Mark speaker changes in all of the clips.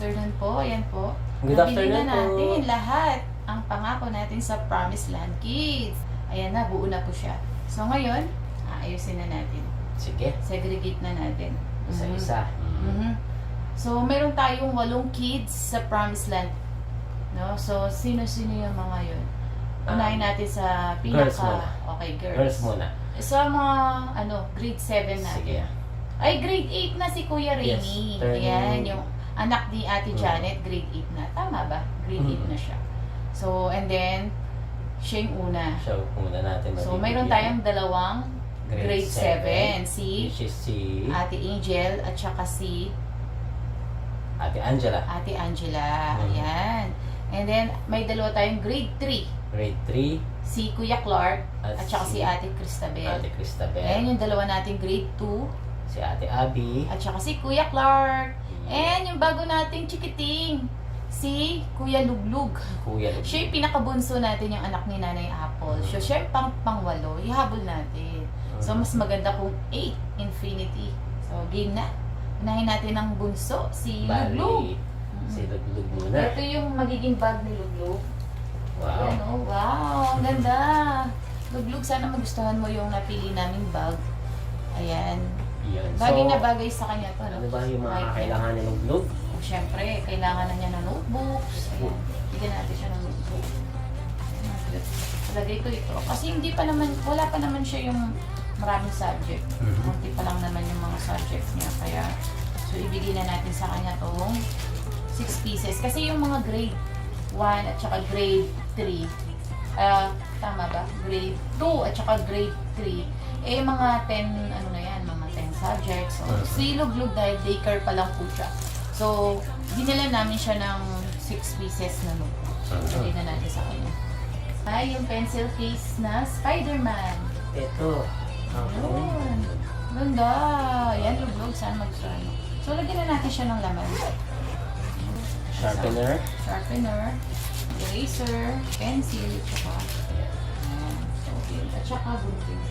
Speaker 1: afternoon po. Ayan po.
Speaker 2: Good
Speaker 1: Nabili
Speaker 2: afternoon
Speaker 1: na natin
Speaker 2: po.
Speaker 1: lahat ang pangako natin sa Promised Land Kids. Ayan na, buo na po siya. So ngayon, ayusin na natin.
Speaker 2: Sige.
Speaker 1: Segregate na natin.
Speaker 2: Isa-isa.
Speaker 1: Mhm. So, meron tayong 8 kids sa Promised Land. No? So, sino-sino yung mga yun? Unahin natin sa
Speaker 2: Girls
Speaker 1: pinaka...
Speaker 2: muna.
Speaker 1: Okay, girls.
Speaker 2: Girls muna.
Speaker 1: Sa mga, grade 7 natin.
Speaker 2: Sige.
Speaker 1: Ay, grade 8 na si Kuya
Speaker 2: Yes,
Speaker 1: Rainy.
Speaker 2: turning-
Speaker 1: Ayan, yung anak ni Ate Janet, grade 8 na. Tama ba? Grade 8 na siya. So, and then, siya yung una.
Speaker 2: So, muna natin.
Speaker 1: So,
Speaker 2: mabibigyan.
Speaker 1: mayroon tayong dalawang grade 7. Si
Speaker 2: Which is si
Speaker 1: Ate Angel at saka si
Speaker 2: Ate Angela.
Speaker 1: Ate Angela.
Speaker 2: Mhm.
Speaker 1: Ayan. And then, may dalawa tayong grade 3.
Speaker 2: Grade 3.
Speaker 1: Si Kuya Clark at saka si Ate Cristabel.
Speaker 2: Ate Cristabel.
Speaker 1: Ayan yung dalawa nating grade 2.
Speaker 2: Si Ate Abby.
Speaker 1: At saka si Kuya Clark. And yung bago nating chikiting, si Kuya Luglug.
Speaker 2: Kuya.
Speaker 1: Siya yung pinakabunso natin, yung anak ni Nanay Apple. So, siya yung pang-walo. Ihabol natin. So, mas maganda kung 8 infinity. So, game na. Unahin natin ang bunso, si Luglug.
Speaker 2: Bali. Si Luglug muna.
Speaker 1: Ito yung magiging bag ni Luglug.
Speaker 2: Wow.
Speaker 1: Ayan, oh, wow, ang ganda. Luglug, sana magustuhan mo yung napili naming bag. Ayan.
Speaker 2: Yun.
Speaker 1: Bagay na bagay sa kanya to.
Speaker 2: Ano ba yung mga
Speaker 1: Right.
Speaker 2: kailangan ni Luglug?
Speaker 1: Siyempre, kailangan na niya ng notebooks. Ayan. Bigyan natin siya ng notebook. Lagay ko ito. Kasi hindi pa naman, wala pa naman siya yung maraming subject. Kunti pa lang naman yung mga subjects niya. Kaya, so ibigay na natin sa kanya tong 6 pieces. Kasi yung mga grade 1 at saka grade 3, tama ba? Grade 2 at saka grade 3, mga 10, ano na yan, mga 10 subjects. So, si Luglug dahil daycare pa lang po siya. So, dinala namin siya ng 6 pieces na notebook. So, ibigay na natin sa kanya. Ay, yung pencil case na Spider-Man.
Speaker 2: Ito.
Speaker 1: Yun. Ganda. Yan, Luglug. Saan magustuhan mo? So, lagyan na natin siya ng laman.
Speaker 2: Sharpener.
Speaker 1: Sharpener, eraser, pencil, tsaka, ayan. So, yun. At saka gunting.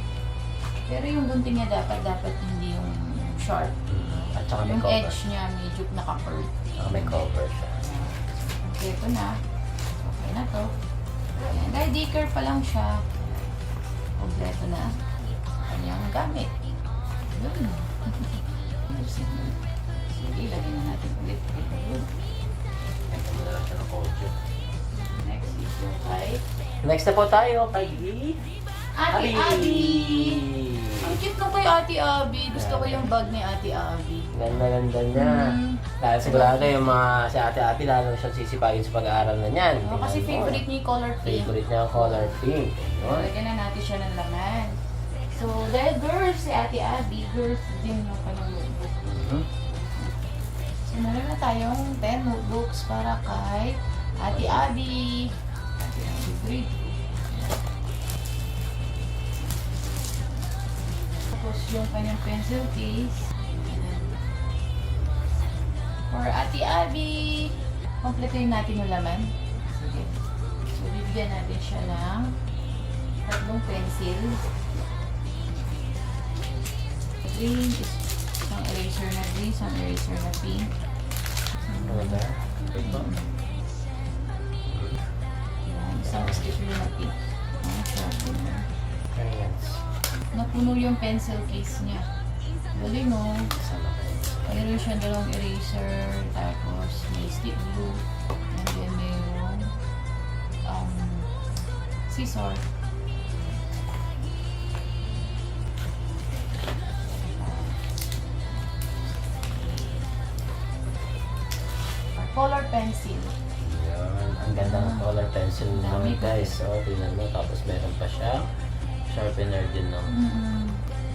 Speaker 1: Pero yung gunting niya dapat hindi yung sharp.
Speaker 2: At saka may
Speaker 1: Yung
Speaker 2: cover.
Speaker 1: edge niya medyo naka-curve.
Speaker 2: Saka may cover siya.
Speaker 1: Okay, ito na. Okay na to. Ayan. Dahil daycare pa lang siya. Kompleto na. Kanyang gamit. Yun. Sige, lagyan na natin ulit.
Speaker 2: Ito muna lang siya ng audio.
Speaker 1: Next is yung kay
Speaker 2: Next na po tayo kay
Speaker 1: Ate Abby! Ang cute nung kay Ate Abby. Gusto ko yung bag ni Ate Abby.
Speaker 2: Ganda-ganda niya.
Speaker 1: Mm.
Speaker 2: Dahil sigurado yung mga si Ate Abby lalo siya sisipagin sa pag-aaral na niyan.
Speaker 1: Oh, kasi
Speaker 2: Tingnan mo.
Speaker 1: favorite niya yung color pink.
Speaker 2: Favorite niya ang color pink. Yun.
Speaker 1: Lagyan na natin siya ng laman. So, dahil girls si Ate Abby, girls din yung kanyang notebook.
Speaker 2: Mhm.
Speaker 1: So, meron na tayong 10 notebooks para kay Ate Abby. Ate Abby grade 2. Tapos yung kanyang pencil case. For Ate Abby. Kompletuhin natin yung laman. Sige. So, bibigyan natin siya ng 3 pencil. Green, isang eraser na green, isang eraser na pink.
Speaker 2: Ano ba? Ito.
Speaker 1: Yan, isang sticker na pink. Sharpener.
Speaker 2: Crayons.
Speaker 1: Napuno yung pencil case niya. Galing no?
Speaker 2: Kasama ko yun.
Speaker 1: Mayroon siya dalawang eraser, tapos may stick glue, and then mayroong scissor. Color pencil.
Speaker 2: Yan. Ang ganda ng color pencil
Speaker 1: Dami
Speaker 2: naman guys. O, tingnan mo. Tapos meron pa siya. Sharpener din, no?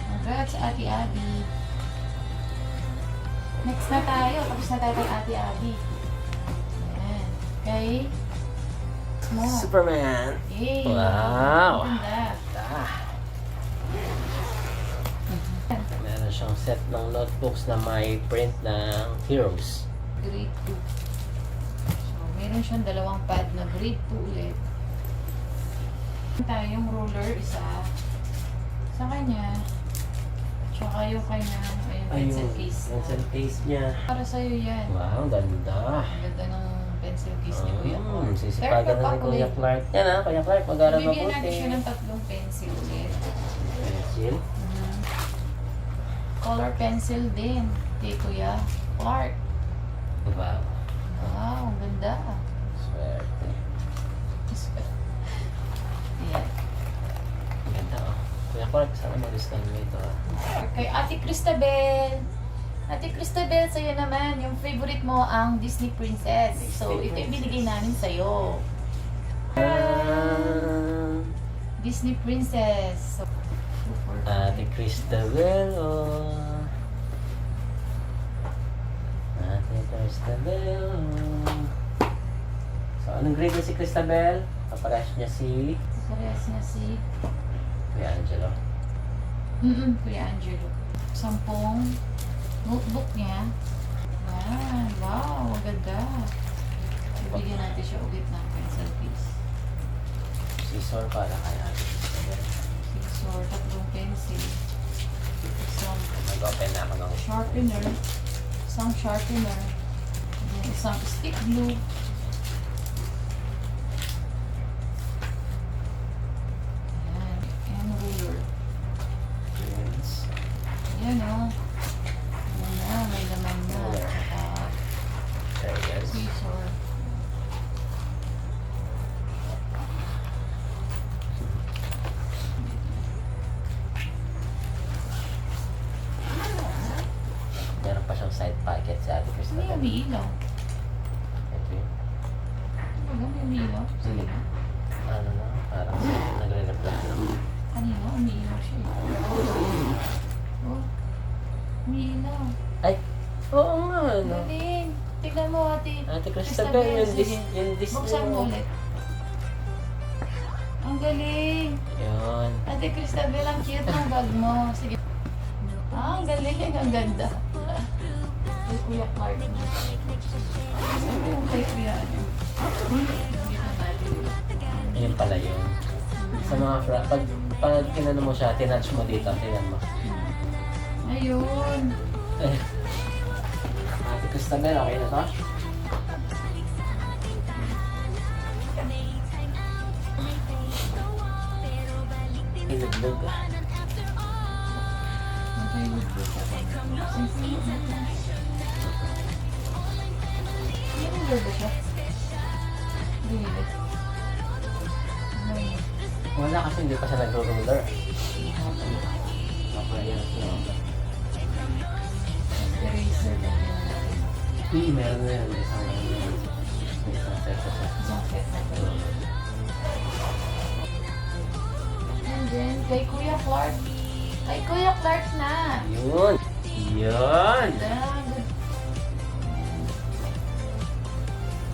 Speaker 1: Congrats, Ate Abby. Next na tayo. Tapos na tayo kay Ate Abby. Ayan. Kay Mo.
Speaker 2: Superman.
Speaker 1: Yay!
Speaker 2: Wow.
Speaker 1: Ang ganda.
Speaker 2: Ah. Meron siyang set ng notebooks na may print ng heroes.
Speaker 1: Grade 2. So, meron siyang dalawang pad na grade 2 ulit. Tayong ruler, isa sa kanya. Tsaka yung kanyang, ayun pencil case.
Speaker 2: Pencil case niya.
Speaker 1: Para sa'yo yan.
Speaker 2: Wow, ang ganda.
Speaker 1: Ang ganda ng pencil case ni Kuya Clark.
Speaker 2: Sisipagan na ni Kuya Clark. Yan ha, Kuya Clark, mag-aaral
Speaker 1: Bibigyan natin
Speaker 2: mabuti.
Speaker 1: siya ng 3 pencil set.
Speaker 2: Pencil.
Speaker 1: Color pencil din kay Kuya Clark.
Speaker 2: Wow.
Speaker 1: Wow, ang ganda.
Speaker 2: Swerte.
Speaker 1: Ayan.
Speaker 2: Ang ganda oh. Kuya Clark, sana mag-scan mo ito ha.
Speaker 1: Kay Ate Cristabel. Ate Cristabel, sa'yo naman, yung favorite mo ang Disney Princess. So, ito yung binigay namin sa'yo. Disney Princess. So,
Speaker 2: Ate Cristabel, oh. Ate Cristabel, oh. So, anong grade na si Cristabel? Kaparesh niya si
Speaker 1: parehas na si
Speaker 2: Kuya Angelo.
Speaker 1: Kuya Angelo. 10 notebook niya. Yan. Wow, ang ganda. Bibigyan natin siya ulit ng pencil case.
Speaker 2: Scissor para kay Ate Cristabel.
Speaker 1: Scissor, 3 pencil. Isang
Speaker 2: Mag-open na ako ng
Speaker 1: sharpener. Isang sharpener. Then, isang stick glue. Ayan. And ruler.
Speaker 2: pens.
Speaker 1: Ayan o. Ayan na, may laman na. Tsaka
Speaker 2: Crayons.
Speaker 1: scissor.
Speaker 2: Meron pa siyang side pocket si Ate
Speaker 1: Ano
Speaker 2: Cristabel.
Speaker 1: yung umiilaw?
Speaker 2: Ito yun.
Speaker 1: Ano may umiilaw? Sige na.
Speaker 2: Ano na, parang nagre-reflect lang.
Speaker 1: Kanina, umiilaw siya eh. Oh, umiilaw.
Speaker 2: Ay! Oo nga, ano?
Speaker 1: Galing. Tignan mo, ate.
Speaker 2: Ate Cristabel, yung
Speaker 1: Sige.
Speaker 2: Disney.
Speaker 1: Buksan mo ulit. Ang galing.
Speaker 2: Yun.
Speaker 1: Ate Cristabel, ang cute ng bag mo. Sige. Ah, ang galing. Ang ganda. Kay Kuya Clark. Sabi yung kay Kuya ano. Dito natin.
Speaker 2: Ayun pala yun. Sa mga pag kinano mo siya, tinouch mo dito, tinan mo.
Speaker 1: Ayun.
Speaker 2: Eh. Ate Cristabel, okay na to? Ilugdog.
Speaker 1: Magkailig ko siya. May ruler ba siya? Really? May
Speaker 2: Wala kasi hindi pa siya nagro-ruler. Okay, yan.
Speaker 1: eraser din natin.
Speaker 2: Meron na yan. Isang set pa siya.
Speaker 1: Isang set na ito. And then, kay Kuya Clark. Kay Kuya Clark na.
Speaker 2: Yun! Yun!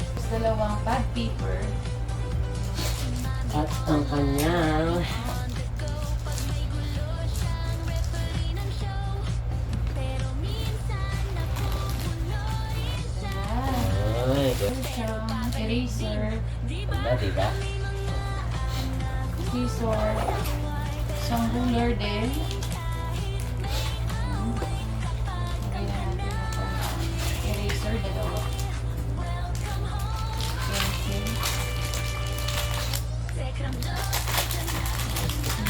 Speaker 1: Tapos dalawang pad paper.
Speaker 2: At ang kanyang
Speaker 1: Ayan.
Speaker 2: ay,
Speaker 1: Meron siyang eraser,
Speaker 2: ganda, diba?
Speaker 1: scissor, isang ruler din. Lagyan na natin yung eraser, dalawa. Pencil.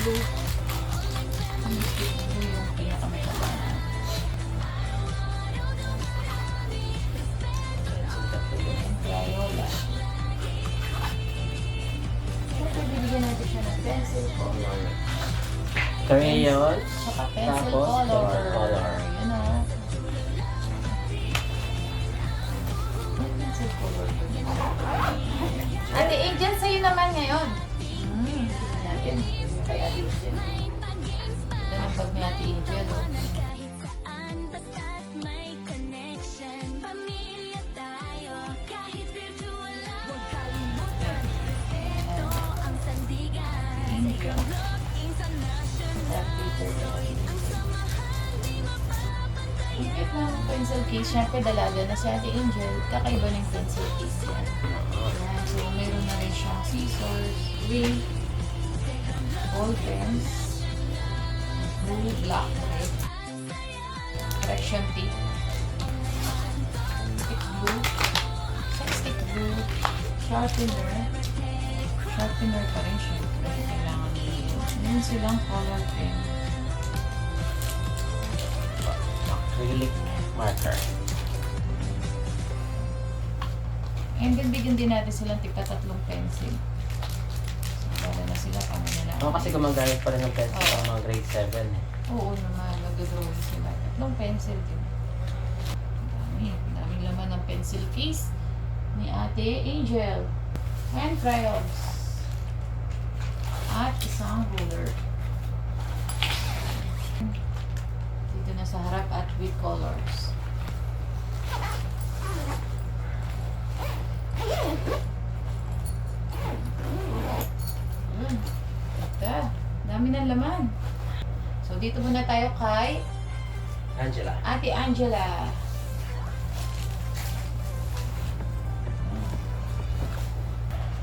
Speaker 1: Glue. Yung stick glue yung pinakamataba na. And Crayola. Siyempre, bibigyan natin siya ng pencil color.
Speaker 2: Crayons,
Speaker 1: Saka pencil
Speaker 2: tapos
Speaker 1: color.
Speaker 2: color.
Speaker 1: You know? May pencil color. Ate Angel, sa'yo naman ngayon. Tignan natin. Kay Ate Angel. Ito ng bag ni Ate Angel. Oh. Angel. That paper daw. Ang cute ng pencil case. Siyempre, dalaga na si Ate Angel. Kakaiba ng pencil case yan. Ayan. So, meron na rin siyang scissors, ring, ball pens, blue, black, red, correction tape. Stick glue. Stick glue. Sharpener. Sharpener pa rin syempre. Kailangan nyo. Meron silang color pen.
Speaker 2: Acrylic marker.
Speaker 1: And then, bigyan din natin silang tigka-3 pencil. So, wala na sila kami na lang.
Speaker 2: Ako kasi gumagamit pa rin ng pencil sa mga grade 7 eh.
Speaker 1: Oo naman, nag-drawing sila. 3 pencil din. Daming laman ng pencil case ni Ate Angel. And crayons. At isang ruler. Dito na sa harap at with colors. Ito. Dami ng laman. So, dito muna tayo kay
Speaker 2: Angela.
Speaker 1: Ate Angela.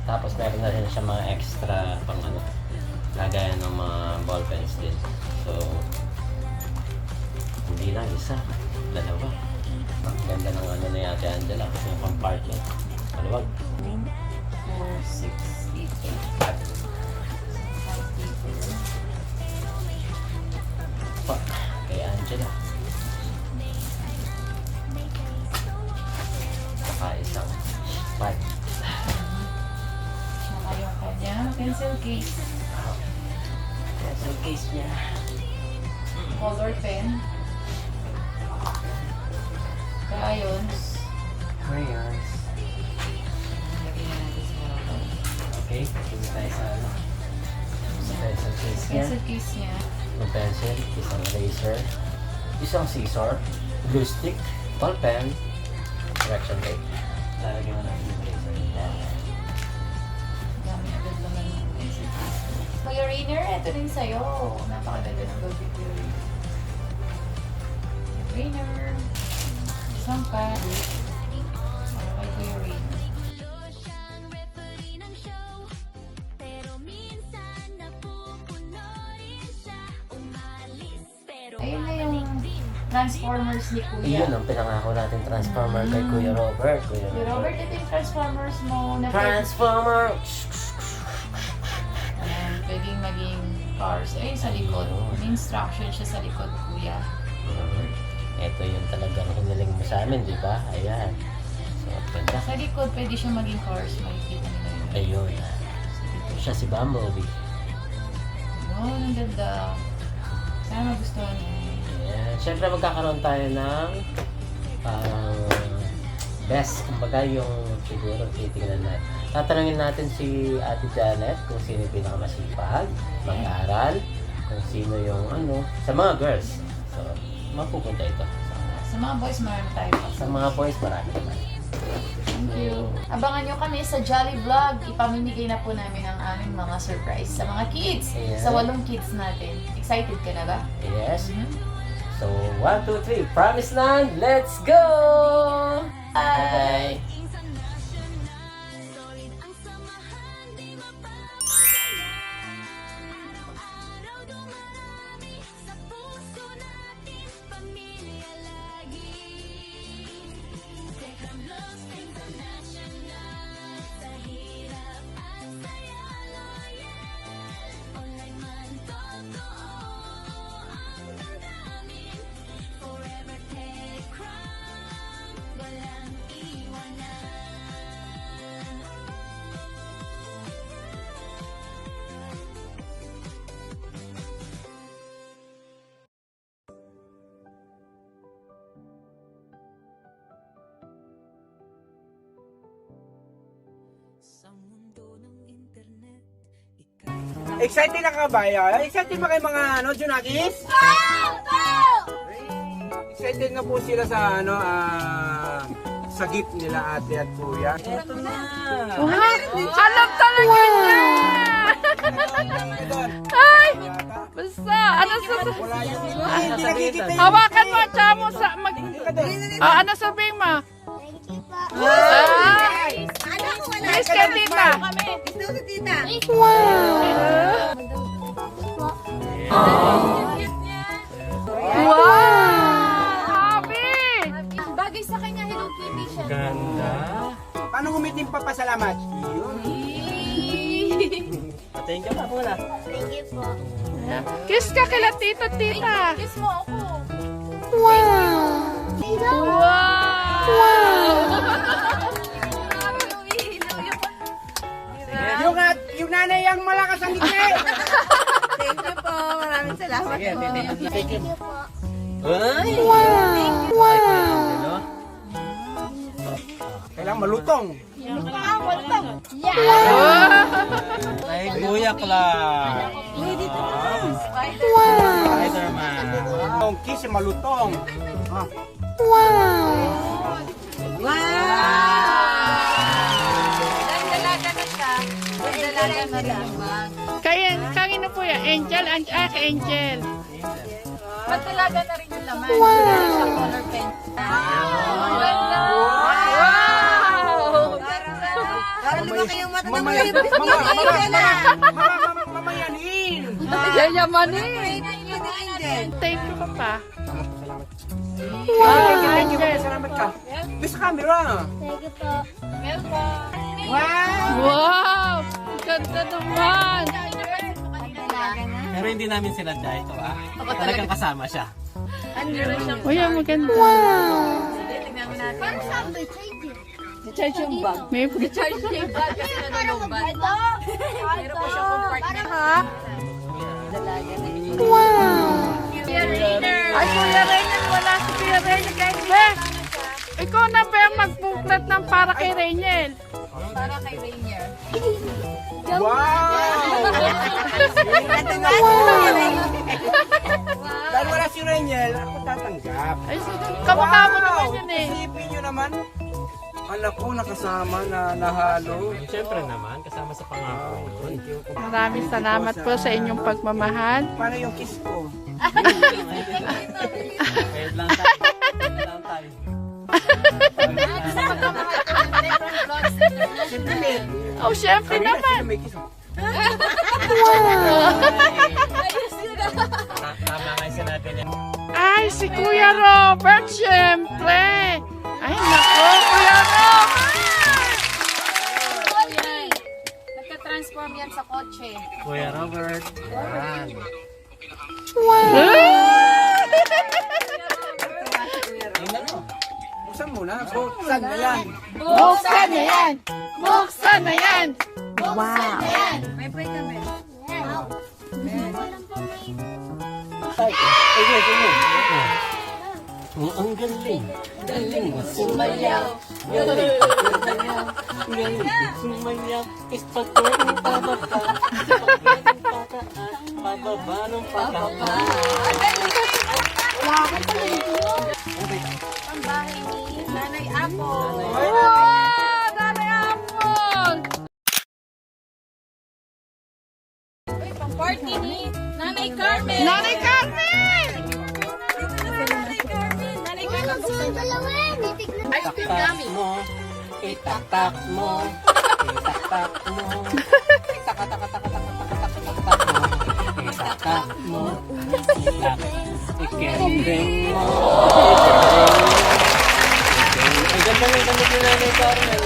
Speaker 2: Tapos meron na rin siya mga extra pang ano, kagaya ng mga ball pens din. So, hindi lang isa, dalawa. Ang ganda ng ano ni Ate Angela, yung compartment. Maluwag.
Speaker 1: 4, 6, 8, 8.
Speaker 2: Pa, kay Angela. Saka isang pipe.
Speaker 1: Saka yung kanya pencil case.
Speaker 2: Pencil case niya.
Speaker 1: Color pen. Crayons.
Speaker 2: Crayons.
Speaker 1: Lagyan na natin sa harapan.
Speaker 2: Okay, hindi tayo sa ano. Sa pencil case niya.
Speaker 1: Pencil case niya.
Speaker 2: Yung pencil, isang eraser, isang scissor, glue stick, ball pen, correction tape. Lalagyan mo natin yung eraser.
Speaker 1: Dami agad naman yung pencil case. Kuya Rainer, ito rin sa'yo. Napakaganda ng Gold Kuya Rainer. Rainer. Isang pa. Para kay Kuya Rainer. Ayun na yung Transformers ni Kuya.
Speaker 2: Iyon ang pinangako natin Transformer kay Kuya Robert.
Speaker 1: Kuya Robert, ito yung Transformers mo na
Speaker 2: Transformer!
Speaker 1: Ayan, pwedeng maging cars. Ayun sa likod. May instruction siya sa likod, Kuya.
Speaker 2: Ito yung talagang hiniling mo sa amin, di ba? Ayan. So, ganda.
Speaker 1: Sa likod, pwede siya maging cars. Makikita nila yun.
Speaker 2: Ayun. Siya si Bumblebee.
Speaker 1: Yun, ang ganda. Sana magustuhan mo.
Speaker 2: Ayan. Siyempre magkakaroon tayo ng parang best. Kumbaga yung siguro titingnan natin. Tatanungin natin si Ate Janet kung sino yung pinakamasipag, mag-aaral, kung sino yung ano, sa mga girls. So, mapupunta ito.
Speaker 1: Sa mga boys, marami tayo pa.
Speaker 2: Sa mga boys, marami naman.
Speaker 1: Thank you. Abangan nyo kami sa Jolly Vlog. Ipamimigay na po namin ang aming mga surprise sa mga kids.
Speaker 2: Ayan.
Speaker 1: Sa 8 kids natin. Excited ka na ba?
Speaker 2: Yes. So, 1, 2, 3. Promise Land, let's go! Bye!
Speaker 3: Excited na ka ba? Excited ba kayo mga Junakis? Excited na po sila sa sa gift nila ate at kuya. Ito na.
Speaker 4: Alam talaga niya! Ay! Basta, ano sa...
Speaker 3: Wala yung nakikita yung...
Speaker 4: Hawakan mo, tsaka mo sa... ano sabihin mo? Ay! Miss ka, tita! Wow!
Speaker 2: Ganda.
Speaker 3: Paano umitin papasalamat? Yun.
Speaker 2: Patayin ka pa muna.
Speaker 4: Kiss ka kila tita, tita.
Speaker 1: Kiss mo ako.
Speaker 4: Wow!
Speaker 3: Yung nanay ang malakas ang ngiti.
Speaker 5: Thank you po. Maraming salamat
Speaker 2: Sige,
Speaker 5: po.
Speaker 2: thank you. Ay! Wow!
Speaker 3: Kailangan malutong.
Speaker 2: Ay, Kuya Clark. Spider-Man.
Speaker 3: Ang kiss malutong. Ah.
Speaker 5: Dalaga na siya. Dalaga na rin yung bag.
Speaker 4: Kanino po yan? Angel? Angel.
Speaker 1: Magdalaga na rin yung laman. Sa color pen.
Speaker 5: Para lumaki yung mata ng
Speaker 3: Mamaya,
Speaker 5: mga
Speaker 3: mamayanin.
Speaker 4: Yayamanin. Thank you, Papa.
Speaker 3: Thank you, salamat ka. Miss camera.
Speaker 4: Wow! Ganda naman!
Speaker 2: Pero hindi namin sila dahil ito talagang kasama siya.
Speaker 4: Uy, ang maganda.
Speaker 5: charge yung bag.
Speaker 4: May
Speaker 1: Charge niya yung bag kasi nanulubat. Meron pa siya compartment.
Speaker 4: Ay, Kuya Rainier, wala si Kuya Rainier. Guys, ikaw na ba yung mag-booklet ng para kay Rainier?
Speaker 1: Para kay Rainier.
Speaker 3: Wow! Dahil wala si Reniel, ako tatanggap.
Speaker 4: Ay, kamukha mo naman yun eh.
Speaker 3: Isipin nyo naman, anak ko nakasama na nahalo.
Speaker 2: Siyempre naman, kasama sa pangako yun.
Speaker 4: Maraming salamat po sa inyong pagmamahal.
Speaker 3: Paano yung kiss ko?
Speaker 2: Wait lang tayo. Wait lang tayo.
Speaker 4: Oh, syempre naman.
Speaker 3: May kiss mo.
Speaker 2: Tama nga yung sinabi niya.
Speaker 4: Ay, si Kuya Robert, syempre. Ay, nako, Kuya Robert.
Speaker 1: Nagka-transform yan sa kotse.
Speaker 2: Kuya Robert. Yan. Tingnan mo.
Speaker 3: Buksan mo na. Buksan na yan.
Speaker 4: Buksan na yan. Buksan na yan. Wow.
Speaker 5: May pwede kami.
Speaker 2: Ay, sige. Ang galing. Galing sumayaw. Galing sumayaw. Galing sumayaw. Ispagpwedeng pababa. Ispagpwedeng pataas. Pababa ng pababa.
Speaker 1: Pambahay ni Nanay Apple.
Speaker 4: Wow, Nanay Apple.
Speaker 1: Uy, pang party ni Nanay Carmen.
Speaker 4: Nanay Carmen.
Speaker 1: Nanay Carmen, buksan niyo. Ice cream
Speaker 2: Itaktak
Speaker 1: namin.
Speaker 2: mo. Itaktak mo. Itaktak mo. Itaktak mo. Ikending mo. Ang ganda ng damit ni Nanay Carmen.